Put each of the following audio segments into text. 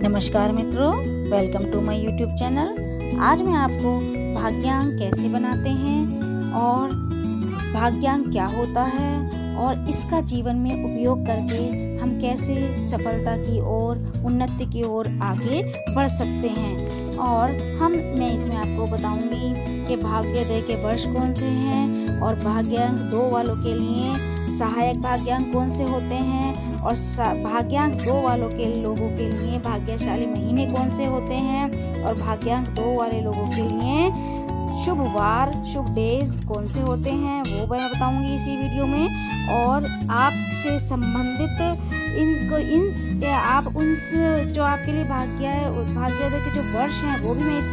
नमस्कार मित्रों, welcome to my YouTube channel. आज मैं आपको भाग्यांक कैसे बनाते हैं और भाग्यांक क्या होता है और इसका जीवन में उपयोग करके हम कैसे सफलता की ओर, उन्नति की ओर आगे बढ़ सकते हैं। और मैं इसमें आपको बताऊंगी कि भाग्योदय के वर्ष कौन से हैं और भाग्यांक 2 वालों के लिए सहायक भाग्यांक कौन से होते हैं और भाग्यांक 2 वालों के लोगों के लिए भाग्यशाली महीने कौन से होते हैं और भाग्यांक 2 वाले लोगों के लिए शुभ वार, शुभ डेज कौन से होते हैं वो मैं बताऊंगी इसी वीडियो में। और आपसे संबंधित आप उन जो आपके लिए भाग्योदय के जो वर्ष हैं वो भी मैं इस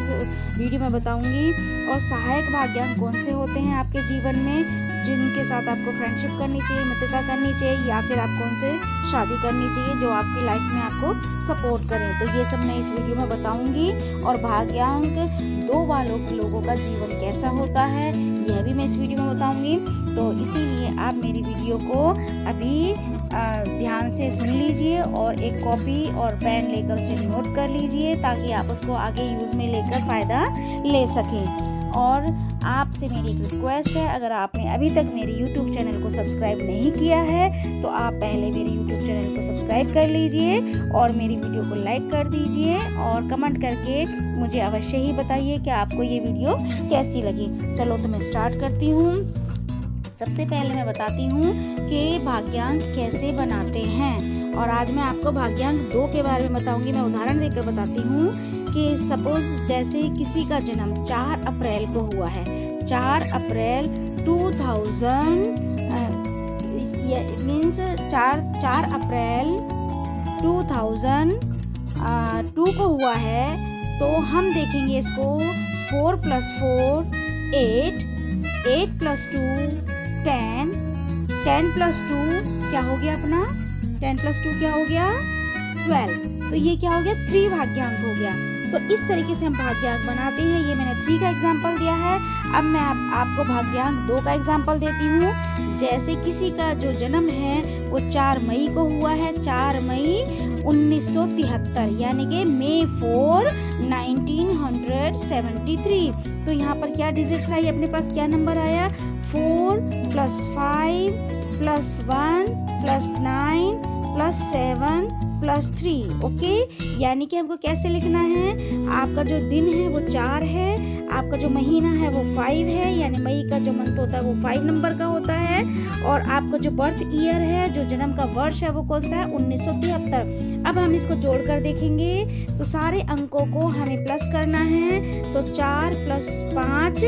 वीडियो में बताऊंगी। और सहायक भाग्यांक कौन से होते हैं आपके जीवन में, जिनके साथ आपको फ्रेंडशिप करनी चाहिए, मित्रता करनी चाहिए या फिर आपको उनसे शादी करनी चाहिए जो आपकी लाइफ में आपको सपोर्ट करें। तो ये सब मैं इस वीडियो में बताऊंगी। और भाग्यांक 2 वालों के लोगों का जीवन कैसा होता है यह भी मैं इस वीडियो में बताऊंगी। तो इसीलिए आप मेरी वीडियो को अभी ध्यान से सुन लीजिए और एक कॉपी और पेन लेकर उसे नोट कर लीजिए ताकि आप उसको आगे यूज़ में लेकर फ़ायदा ले सकें। और आपसे मेरी एक रिक्वेस्ट है, अगर आपने अभी तक मेरे YouTube चैनल को सब्सक्राइब नहीं किया है तो आप पहले मेरे YouTube चैनल को सब्सक्राइब कर लीजिए और मेरी वीडियो को लाइक कर दीजिए और कमेंट करके मुझे अवश्य ही बताइए कि आपको ये वीडियो कैसी लगी। चलो तो मैं स्टार्ट करती हूँ। सबसे पहले मैं बताती हूँ कि भाग्यांक कैसे बनाते हैं। और आज मैं आपको भाग्यांक 2 के बारे में बताऊंगी। मैं उदाहरण देकर बताती हूँ कि सपोज जैसे किसी का जन्म 4 अप्रैल को हुआ है, 4 अप्रैल 2000 मीन्स 4 अप्रैल 2002 को हुआ है, तो हम देखेंगे इसको 4 + 4 8, 8 + 2 10, 10 + 2 क्या हो गया अपना, 10 + 2 क्या हो गया 12। तो ये क्या हो गया 3 भाग्यांक हो गया। तो इस तरीके से हम भाग्यांक बनाते हैं। ये मैंने 3 का एग्जाम्पल दिया है। अब मैं आपको भाग्यांक 2 का एग्जाम्पल देती हूँ। जैसे किसी का जो जन्म है वो 4 मई को हुआ है, 4 मई 1973 यानी कि May 4, 1973। तो यहाँ पर क्या डिजिट्स आई, अपने पास क्या नंबर आया 4 + 5 + 1 + 9 + 7 + 3। ओके, यानी कि हमको कैसे लिखना है, आपका जो दिन है वो 4 है, आपका जो महीना है वो 5 है, यानी मई का जो मंथ होता है वो 5 नंबर का होता है। और आपका जो बर्थ ईयर है, जो जन्म का वर्ष है वो कौन सा है 1973। अब हम इसको जोड़कर देखेंगे तो सारे अंकों को हमें प्लस करना है। तो 4 + 5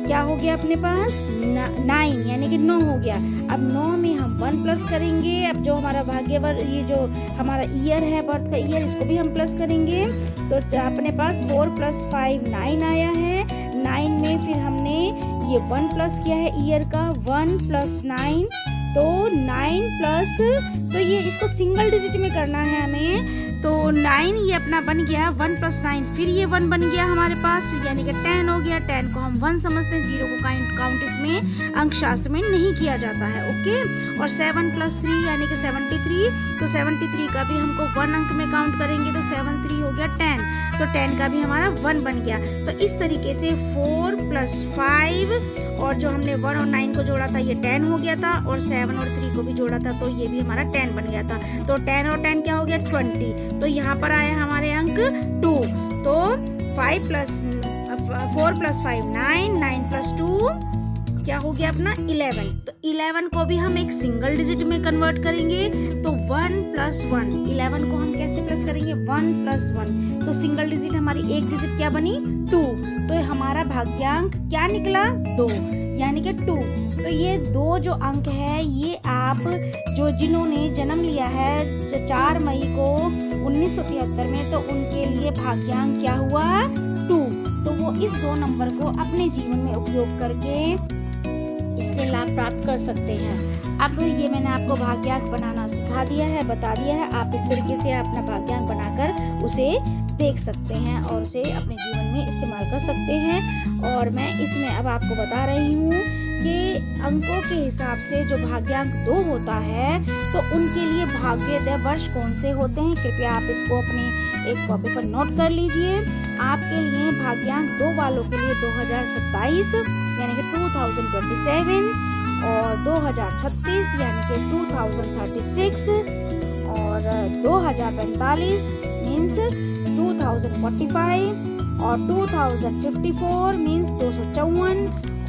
क्या हो गया अपने पास 9 यानी कि 9 हो गया। अब 9 में हम 1 प्लस करेंगे। अब जो हमारा ये जो हमारा ईयर है, बर्थ का ईयर, इसको भी हम प्लस करेंगे। तो अपने पास 4 + 5 9 आया है। 9 में फिर हमने ये 1 प्लस किया है ईयर का, 1 + 9 तो 9 प्लस, तो ये इसको सिंगल डिजिट में करना है हमें। तो 9 ये अपना बन गया, 1 + 9 फिर ये 1 बन गया हमारे पास, यानी कि 10 हो गया। 10 को हम 1 समझते हैं, 0 को काउंट इसमें अंक शास्त्र में नहीं किया जाता है। ओके, और 7 + 3 यानी कि 73। तो 73 का भी हमको 1 अंक में काउंट करेंगे तो 7 3 हो गया 10। तो 10 का भी हमारा 1 बन गया। तो इस तरीके से 4 + 5 और जो हमने 1 और 9 को जोड़ा था ये 10 हो गया था, और 7 और 3 को भी जोड़ा था तो ये भी हमारा 10 बन गया था। तो 10 और 10 क्या हो गया 20। तो यहाँ पर आया हमारे अंक 2। तो 4 + 5 9, 9 + 2 क्या हो गया अपना 11। तो 11 को भी हम एक सिंगल डिजिट में कन्वर्ट करेंगे। तो 1 + 1, 11 को हम कैसे प्लस करेंगे 1 + 1। तो सिंगल डिजिट हमारी एक डिजिट क्या बनी 2। तो हमारा भाग्यांक क्या निकला 2 यानी कि 2। तो ये 2 जो अंक है ये आप जिन्होंने जन्म लिया है 4 मई को 1973 में, तो उनके लिए भाग्यांक क्या हुआ 2। तो वो इस 2 नंबर को अपने जीवन में उपयोग करके इससे लाभ प्राप्त कर सकते हैं। अब ये मैंने आपको भाग्यांक बनाना सिखा दिया है, बता दिया है। आप इस तरीके से अपना भाग्यांक बनाकर उसे देख सकते हैं और उसे अपने जीवन में इस्तेमाल कर सकते हैं। और मैं इसमें अब आपको बता रही हूँ कि अंकों के हिसाब से जो भाग्यांक 2 होता है तो उनके लिए भाग्योदय वर्ष कौन से होते हैं। कृपया आप इसको अपने एक कॉपी पर नोट कर लीजिए। आपके लिए भाग्यांक 2 वालों के लिए 2027 यानी कि 2027 और 2036 यानी कि 2036 और 2045 मीन्स 2045 और 2054 मीन्स 254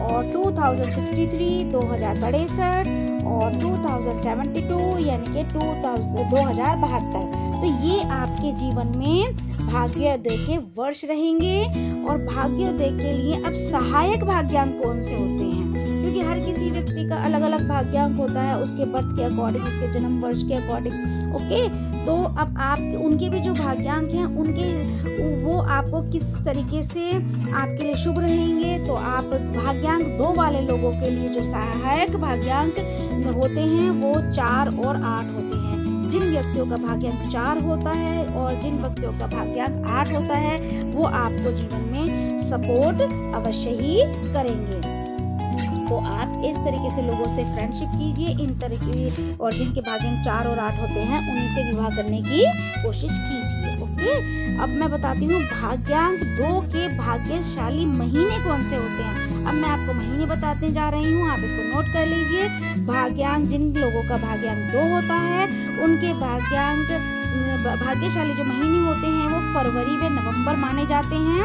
और 2063 2063 और 2072 यानी कि 2072। तो ये आपके जीवन में भाग्योदय के वर्ष रहेंगे। और भाग्योदय के लिए अब सहायक भाग्यांक कौन से होते हैं, क्योंकि हर किसी व्यक्ति का अलग अलग भाग्यांक होता है उसके बर्थ के अकॉर्डिंग, उसके जन्म वर्ष के अकॉर्डिंग। ओके, तो अब आप उनके भी जो भाग्यांक हैं उनके वो आपको किस तरीके से आपके लिए शुभ रहेंगे। तो आप भाग्यांक 2 वाले लोगों के लिए जो सहायक भाग्यांक होते हैं वो 4 और 8 होते हैं। जिन व्यक्तियों का भाग्यांक 4 होता है और जिन व्यक्तियों का भाग्यांक 8 होता है वो आपको जीवन में सपोर्ट अवश्य ही करेंगे। तो आप इस तरीके से लोगों से फ्रेंडशिप कीजिए इन तरीके, और जिनके भाग्यांक 4 और 8 होते हैं उन्हीं से विवाह करने की कोशिश कीजिए। ओके, अब मैं बताती हूँ भाग्यांक 2 के भाग्यशाली महीने कौन से होते हैं। अब मैं आपको महीने बताते जा रही हूँ, आप इसको नोट कर लीजिए। भाग्यांक जिन लोगों का भाग्यांक 2 होता है उनके भाग्यशाली जो महीने होते हैं वो फरवरी व नवंबर माने जाते हैं,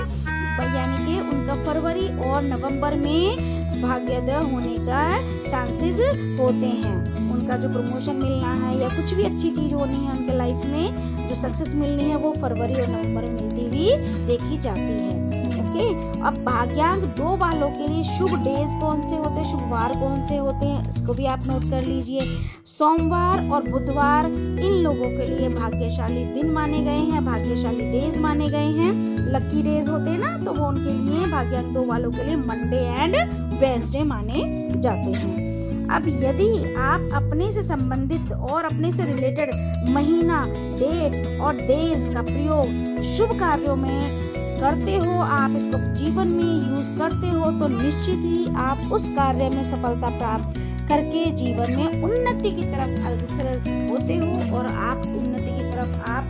यानी कि उनका फरवरी और नवंबर में भाग्योदय होने का चांसेस होते हैं। उनका जो प्रमोशन मिलना है या कुछ भी अच्छी चीज होनी है उनके लाइफ में, जो सक्सेस मिलनी है वो फरवरी और नवंबर में मिलती हुई देखी जाती है। ओके, अब भाग्यांक 2 वालों के लिए शुभ डेज कौन से होते हैं, शुभ वार कौन से होते हैं, इसको भी आप नोट कर लीजिए। सोमवार और बुधवार इन लोगों के लिए भाग्यशाली दिन माने गए हैं, भाग्यशाली डेज माने गए हैं, लकी डेज होते हैं ना, तो वो उनके लिए भाग्यांक 2 वालों के लिए मंडे एंड वेडनेसडे माने जाते हैं। अब यदि आप अपने से संबंधित और अपने से रिलेटेड महीना, डेट और डेज का प्रयोग शुभ कार्यों में करते हो, आप इसको जीवन में यूज करते हो, तो निश्चित ही आप उस कार्य में सफलता प्राप्त करके जीवन में उन्नति की तरफ अग्रसर होते हो और आप उन्नति की तरफ आप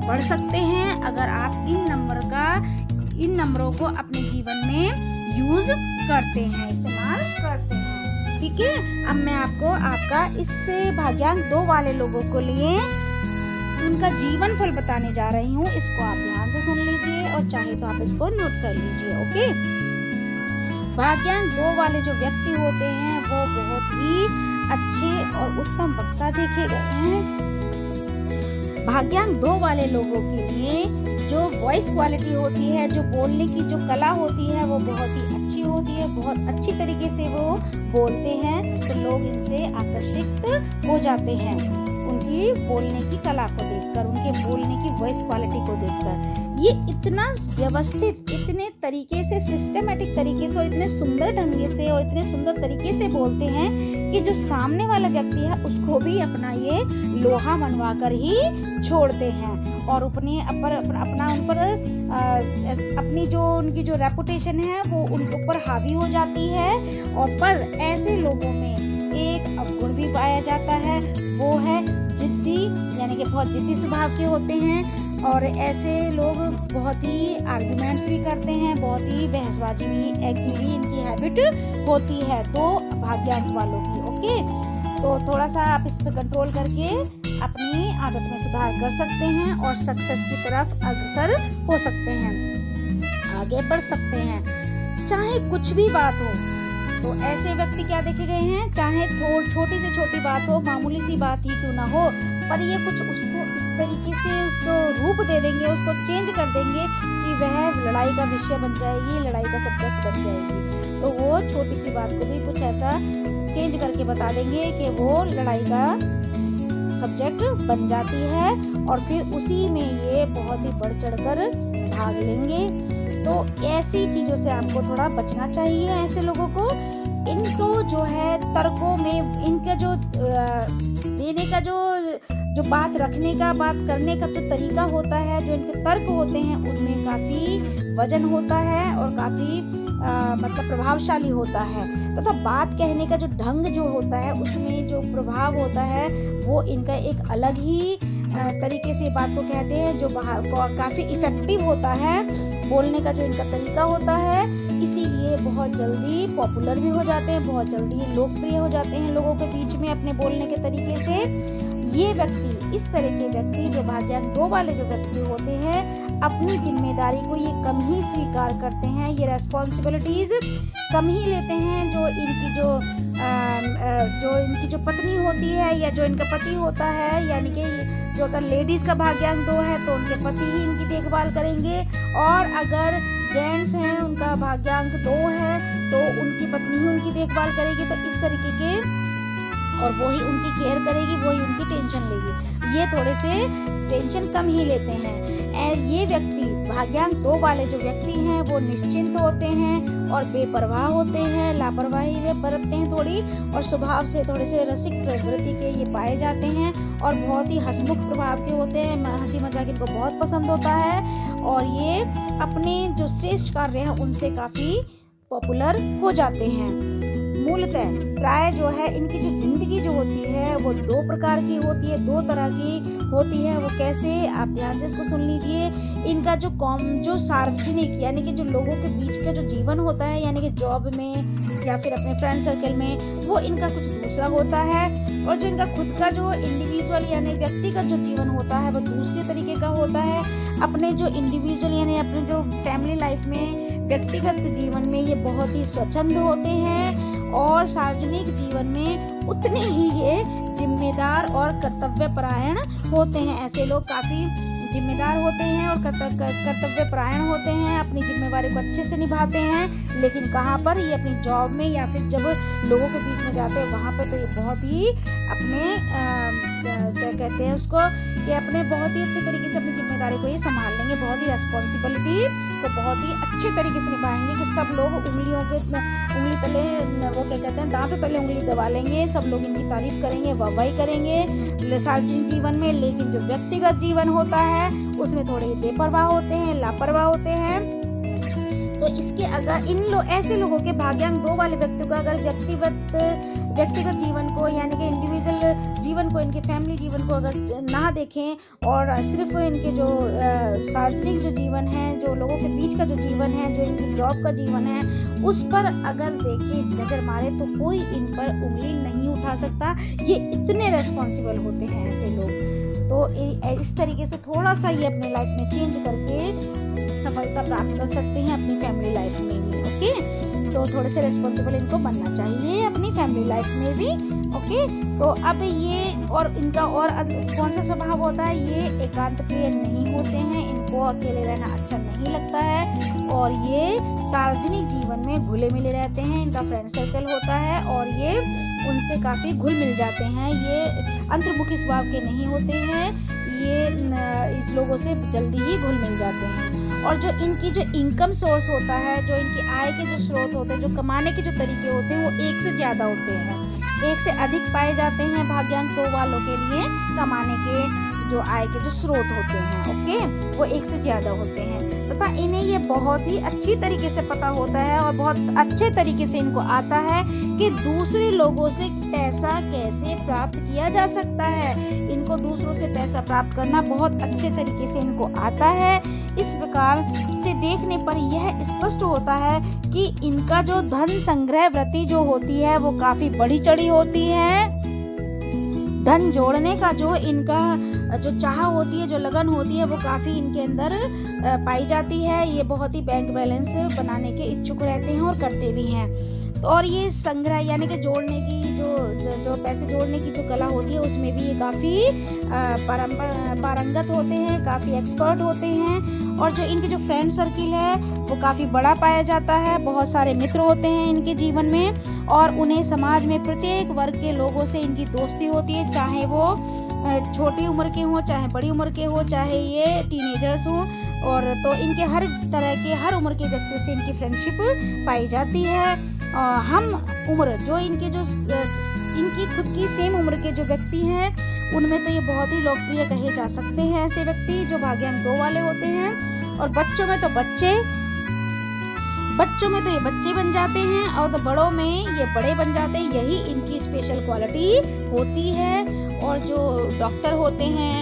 बढ़ सकते हैं अगर आप इन नंबरों को अपने जीवन में यूज करते हैं, इस्तेमाल करते हैं। ठीक है, अब मैं आपको आपका इससे भाग्यांक 2 वाले लोगों को लिए उनका जीवन फल बताने जा रही हूँ। इसको आप ध्यान से सुन लीजिए और चाहे तो आप इसको नोट कर लीजिए। ओके, भाग्यांक 2 वाले जो व्यक्ति होते हैं वो बहुत ही अच्छे और उत्तम वक्ता देखे गए हैं। भाग्यांक 2 वाले लोगों के लिए जो वॉइस क्वालिटी होती है, जो बोलने की जो कला होती है वो बहुत ही अच्छी होती है, बहुत अच्छी तरीके से वो बोलते हैं, तो लोग इनसे आकर्षित हो जाते हैं उनकी बोलने की कला को देखकर, उनके बोलने की वॉइस क्वालिटी को देखकर। ये इतना व्यवस्थित, इतने तरीके से, सिस्टमेटिक तरीके से और इतने सुंदर ढंग से और इतने सुंदर तरीके से बोलते हैं कि जो सामने वाला व्यक्ति है उसको भी अपना ये लोहा मनवा कर ही छोड़ते हैं और अपनी अपनी जो उनकी जो रेपुटेशन है वो उनके ऊपर हावी हो जाती है। और पर ऐसे लोगों में एक अवगुण भी पाया जाता है, वो है जिद्दी, यानी कि बहुत जिद्दी स्वभाव के होते हैं और ऐसे लोग बहुत ही आर्गुमेंट्स भी करते हैं, बहुत ही बहसबाजी भी इनकी हैबिट होती है तो भाग्यांक वालों की। ओके, तो थोड़ा सा आप इस पे कंट्रोल करके अपनी आदत में सुधार कर सकते हैं और सक्सेस की तरफ अग्रसर हो सकते हैं, आगे बढ़ सकते हैं। चाहे कुछ भी बात हो, तो ऐसे व्यक्ति क्या देखे गए हैं, चाहे छोटी से छोटी बात हो, मामूली सी बात ही क्यों ना हो, पर ये कुछ उसको इस तरीके से उसको रूप दे देंगे, उसको चेंज कर देंगे कि वह लड़ाई का विषय बन जाएगी, लड़ाई का सब्जेक्ट बन जाएगी। तो वो छोटी सी बात को भी कुछ ऐसा चेंज करके बता देंगे कि वो लड़ाई का सब्जेक्ट बन जाती है और फिर उसी में ये बहुत ही बढ़ चढ़कर भाग लेंगे। तो ऐसी चीजों से आपको थोड़ा बचना चाहिए। ऐसे लोगों को, इनको जो है तर्कों में, इनका जो देने का जो बात रखने का, बात करने का जो तरीका होता है, जो इनके तर्क होते हैं उनमें काफी वजन होता है और काफी मतलब प्रभावशाली होता है, तथा बात कहने का जो ढंग जो होता है उसमें जो प्रभाव होता है वो इनका एक अलग ही तरीके से बात को कहते हैं, जो काफ़ी इफ़ेक्टिव होता है बोलने का जो इनका तरीका होता है, इसीलिए बहुत जल्दी पॉपुलर भी हो जाते हैं, बहुत जल्दी लोकप्रिय हो जाते हैं लोगों के बीच में अपने बोलने के तरीके से। ये व्यक्ति, इस तरह के व्यक्ति जो भाग्यांक 2 वाले जो व्यक्ति होते हैं, अपनी जिम्मेदारी को ये कम ही स्वीकार करते हैं, ये रेस्पॉन्सिबिलिटीज़ कम ही लेते हैं। जो इनकी जो पत्नी होती है या जो इनका पति होता है, यानी कि जो अगर लेडीज़ का भाग्यांक 2 है तो उनके पति ही इनकी देखभाल करेंगे, और अगर जेंट्स हैं उनका भाग्यांक 2 है तो उनकी पत्नी ही उनकी देखभाल करेगी। तो इस तरीके के, और वही उनकी केयर करेगी, वही उनकी टेंशन लेगी। ये थोड़े से टेंशन कम ही लेते हैं। ये व्यक्ति भाग्यांक 2 वाले जो व्यक्ति हैं वो निश्चिंत होते हैं और बेपरवाह होते हैं, लापरवाही वे बरतते हैं थोड़ी, और स्वभाव से थोड़े से रसिक प्रवृत्ति के ये पाए जाते हैं, और बहुत ही हंसमुख प्रभाव के होते हैं। हंसी मजाक इनको बहुत पसंद होता है, और ये अपने जो श्रेष्ठ कार्य हैं उनसे काफ़ी पॉपुलर हो जाते हैं। मूलतः प्राय जो है इनकी जो जिंदगी जो होती है वो 2 प्रकार की होती है, 2 तरह की होती है। वो कैसे, आप ध्यान से इसको सुन लीजिए। इनका जो सार्वजनिक, यानी कि जो लोगों के बीच का जो जीवन होता है, यानी कि जॉब में या फिर अपने फ्रेंड सर्कल में, वो इनका कुछ दूसरा होता है। और जो इनका खुद का जो इंडिविजुअल यानी व्यक्तिगत जो जीवन होता है वो दूसरे तरीके का होता है। अपने जो इंडिविजुअल यानी अपने जो फैमिली लाइफ में, व्यक्तिगत जीवन में ये बहुत ही स्वच्छंद होते हैं, और सार्वजनिक जीवन में उतने ही ये जिम्मेदार और कर्तव्यपरायण होते हैं। ऐसे लोग काफ़ी जिम्मेदार होते हैं और कर्तव्यपरायण होते हैं, अपनी जिम्मेवारी को अच्छे से निभाते हैं। लेकिन कहाँ पर, ये अपनी जॉब में या फिर जब लोगों के बीच में जाते हैं वहाँ पे तो ये बहुत ही अपने क्या कहते हैं उसको, कि अपने बहुत ही अच्छे तरीके से अपनी जिम्मेदारी को ये संभाल लेंगे, बहुत ही रेस्पॉन्सिबिलिटी को बहुत ही अच्छे तरीके से निभाएंगे कि सब लोग उंगली तले, वो क्या कहते हैं, दांतों तले उंगली दबा लेंगे, सब लोग इनकी तारीफ करेंगे, वाहवाही करेंगे सार्वजनिक जीवन में। लेकिन जो व्यक्तिगत जीवन होता है उसमें थोड़े बेपरवाह होते हैं, लापरवाह होते हैं। तो इसके अगर ऐसे लोगों के भाग्यांक 2 वाले व्यक्तियों का अगर व्यक्तिगत जीवन को, यानी कि इंडिविजुअल जीवन को, इनके फैमिली जीवन को अगर ना देखें और सिर्फ इनके जो सार्वजनिक जो जीवन है, जो लोगों के बीच का जो जीवन है, जो इनकी जॉब का जीवन है, उस पर अगर देखें, नज़र मारे, तो कोई इन पर उंगली नहीं उठा सकता। ये इतने रेस्पॉन्सिबल होते हैं ऐसे लोग। तो इस तरीके से थोड़ा सा ये अपने लाइफ में चेंज करके सफलता प्राप्त कर सकते हैं अपनी फैमिली लाइफ में भी। ओके, तो थोड़े से रिस्पॉन्सिबल इनको बनना चाहिए अपनी फैमिली लाइफ में भी। ओके, तो अब ये, और इनका और कौन सा स्वभाव होता है, ये एकांत प्रिय नहीं होते हैं, इनको अकेले रहना अच्छा नहीं लगता है, और ये सार्वजनिक जीवन में घुले मिले रहते हैं। इनका फ्रेंड सर्कल होता है और ये उनसे काफ़ी घुल मिल जाते हैं। ये अंतर्मुखी स्वभाव के नहीं होते हैं, ये इस लोगों से जल्दी ही घुल मिल जाते हैं। और जो इनकी जो इनकम सोर्स होता है, जो इनकी आय के जो स्रोत होते हैं, जो कमाने के जो तरीके होते हैं, वो एक से ज़्यादा होते हैं, एक से अधिक पाए जाते हैं भाग्यांक 2 वालों के लिए। कमाने के जो आय के जो स्रोत होते हैं, ओके, वो एक से ज़्यादा होते हैं, तथा इन्हें ये बहुत ही अच्छी तरीके से पता होता है और बहुत अच्छे तरीके से इनको आता है कि दूसरे लोगों से पैसा कैसे प्राप्त किया जा सकता है। इनको दूसरों से पैसा प्राप्त करना बहुत अच्छे तरीके से इनको आता है। इस प्रकार से देखने पर यह स्पष्ट होता है कि इनका जो धन संग्रह वृत्ति जो होती है वो काफ़ी बढ़ी चढ़ी होती है। धन जोड़ने का जो इनका जो चाह होती है, जो लगन होती है, वो काफ़ी इनके अंदर पाई जाती है। ये बहुत ही बैंक बैलेंस बनाने के इच्छुक रहते हैं और करते भी हैं। तो और ये संग्रह यानी कि जोड़ने की जो पैसे जोड़ने की जो कला होती है, उसमें भी ये काफ़ी पारंगत होते हैं, काफ़ी एक्सपर्ट होते हैं। और जो इनके जो फ्रेंड सर्किल है वो काफ़ी बड़ा पाया जाता है। बहुत सारे मित्र होते हैं इनके जीवन में, और उन्हें समाज में प्रत्येक वर्ग के लोगों से इनकी दोस्ती होती है, चाहे वो छोटी उम्र के हों, चाहे बड़ी उम्र के हों, चाहे ये टीनेजर्स हों। और तो इनके हर तरह के, हर उम्र के व्यक्तियों से इनकी फ्रेंडशिप पाई जाती है। हम उम्र जो इनके जो इनकी खुद की सेम उम्र के जो व्यक्ति हैं, उनमें तो ये बहुत ही लोकप्रिय कहे जा सकते हैं ऐसे व्यक्ति जो भाग्यांक 2 वाले होते हैं। और बच्चों में तो ये बच्चे बन जाते हैं, और तो बड़ों में ये बड़े बन जाते हैं। यही इनकी स्पेशल क्वालिटी होती है। और जो डॉक्टर होते हैं,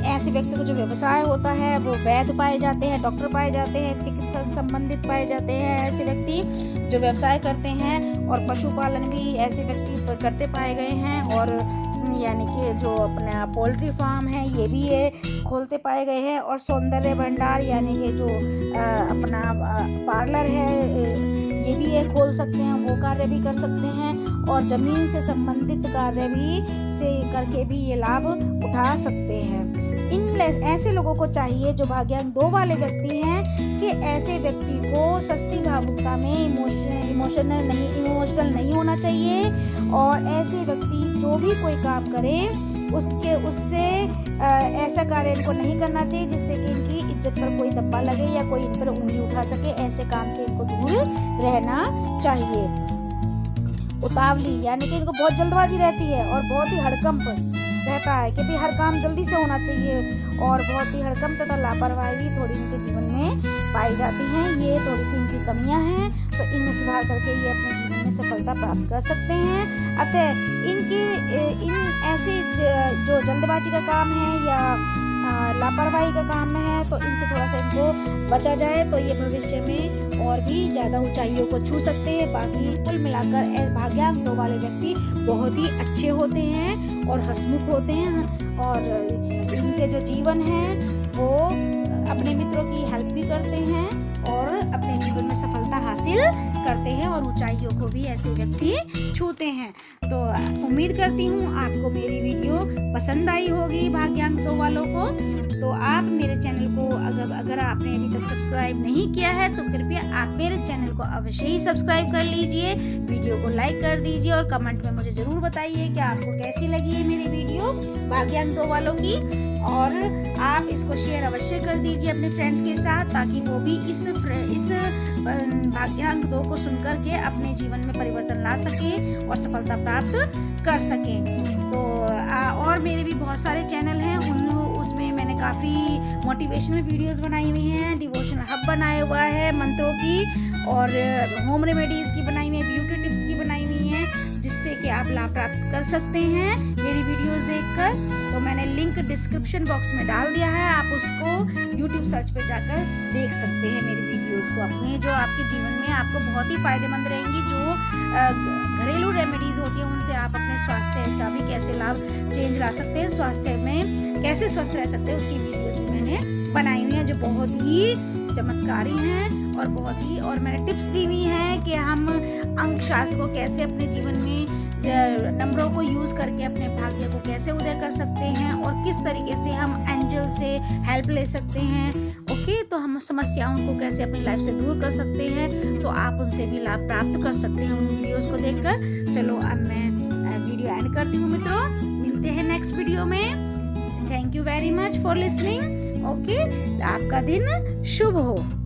ऐसे व्यक्ति को जो व्यवसाय होता है वो वैद्य पाए जाते हैं, डॉक्टर पाए जाते हैं, चिकित्सा से संबंधित पाए जाते हैं ऐसे व्यक्ति जो व्यवसाय करते हैं। और पशुपालन भी ऐसे व्यक्ति करते पाए गए हैं। और यानी कि जो अपना पोल्ट्री फार्म है ये भी ये खोलते पाए गए हैं। और सौंदर्य भंडार यानी कि जो अपना पार्लर है ये भी ये खोल सकते हैं, वो कार्य भी कर सकते हैं। और ज़मीन से संबंधित कार्य भी से करके भी ये लाभ उठा सकते हैं। इन ऐसे लोगों को चाहिए जो भाग्यांक 2 वाले व्यक्ति हैं कि ऐसे व्यक्ति को सस्ती भावुकता में इमोशनल नहीं होना चाहिए। और ऐसे व्यक्ति जो भी कोई काम करे उससे ऐसा कार्य इनको नहीं करना चाहिए जिससे कि इनकी इज्जत पर कोई धब्बा लगे या कोई इन पर उंगली उठा सके। ऐसे काम से इनको दूर रहना चाहिए। उतावली यानी कि इनको बहुत जल्दबाजी रहती है और बहुत ही हड़कंप रहता है कि भी हर काम जल्दी से होना चाहिए। और बहुत ही हड़कंप तथा लापरवाही थोड़ी इनके जीवन में पाई जाती हैं। ये थोड़ी सी इनकी कमियां हैं, तो इनमें सुधार करके ये अपने जीवन में सफलता प्राप्त कर सकते हैं। अतः इन ऐसे जो जल्दबाजी का काम है या लापरवाही का काम है तो इनसे थोड़ा सा इनको बचा जाए तो ये भविष्य में और भी ज़्यादा ऊंचाइयों को छू सकते हैं। बाकी कुल मिलाकर भाग्यांक 2 वाले व्यक्ति बहुत ही अच्छे होते हैं और हंसमुख होते हैं। और इनके जो जीवन है वो अपने मित्रों की हेल्प भी करते हैं और अपने जीवन में सफलता हासिल करते हैं और ऊंचाइयों को भी ऐसे व्यक्ति छूते हैं। तो उम्मीद करती हूँ आपको मेरी वीडियो पसंद आई होगी भाग्यांक 2 वालों को। तो आप मेरे चैनल को अगर आपने अभी तक सब्सक्राइब नहीं किया है तो कृपया आप मेरे चैनल को अवश्य ही सब्सक्राइब कर लीजिए, वीडियो को लाइक कर दीजिए और कमेंट में मुझे ज़रूर बताइए कि आपको कैसी लगी है मेरी वीडियो भाग्यांक 2 वालों की। और आप इसको शेयर अवश्य कर दीजिए अपने फ्रेंड्स के साथ ताकि वो भी इस भाग्यांक 2 को सुनकर के अपने जीवन में परिवर्तन ला सके और सफलता प्राप्त कर सके। तो और मेरे भी बहुत सारे चैनल हैं, उसमें मैंने काफ़ी मोटिवेशनल वीडियोस बनाई हुई हैं, डिवोशनल हब बनाया हुआ है मंत्रों की और होम रेमेडीज़ की बनाई हुई है, ब्यूटी टिप्स की बनाई हुई हैं जिससे कि आप लाभ प्राप्त कर सकते हैं मेरी वीडियोस देखकर। तो मैंने लिंक डिस्क्रिप्शन बॉक्स में डाल दिया है, आप उसको यूट्यूब सर्च पर जाकर देख सकते हैं मेरी वीडियोस को अपने, जो आपके जीवन में आपको बहुत ही फायदेमंद रहेंगी। जो घरेलू रेमेडीज़ होती हैं उनसे आप अपने स्वास्थ्य का भी कैसे लाभ चेंज ला सकते हैं, स्वास्थ्य में कैसे स्वस्थ रह सकते हैं उसकी वीडियोस भी मैंने बनाई हुई हैं जो बहुत ही चमत्कारी हैं और मैंने टिप्स दी हुई हैं कि हम अंक शास्त्र को कैसे अपने जीवन में नंबरों को यूज़ करके अपने भाग्य को कैसे उदय कर सकते हैं और किस तरीके से हम एंजल से हेल्प ले सकते हैं। ओके, तो हम समस्याओं को कैसे अपनी लाइफ से दूर कर सकते हैं, तो आप उनसे भी लाभ प्राप्त कर सकते हैं उन वीडियोस को देखकर। चलो अब मैं वीडियो एंड करती हूँ मित्रों, मिलते हैं नेक्स्ट वीडियो में। Thank you very much for listening. Okay, आपका दिन शुभ हो।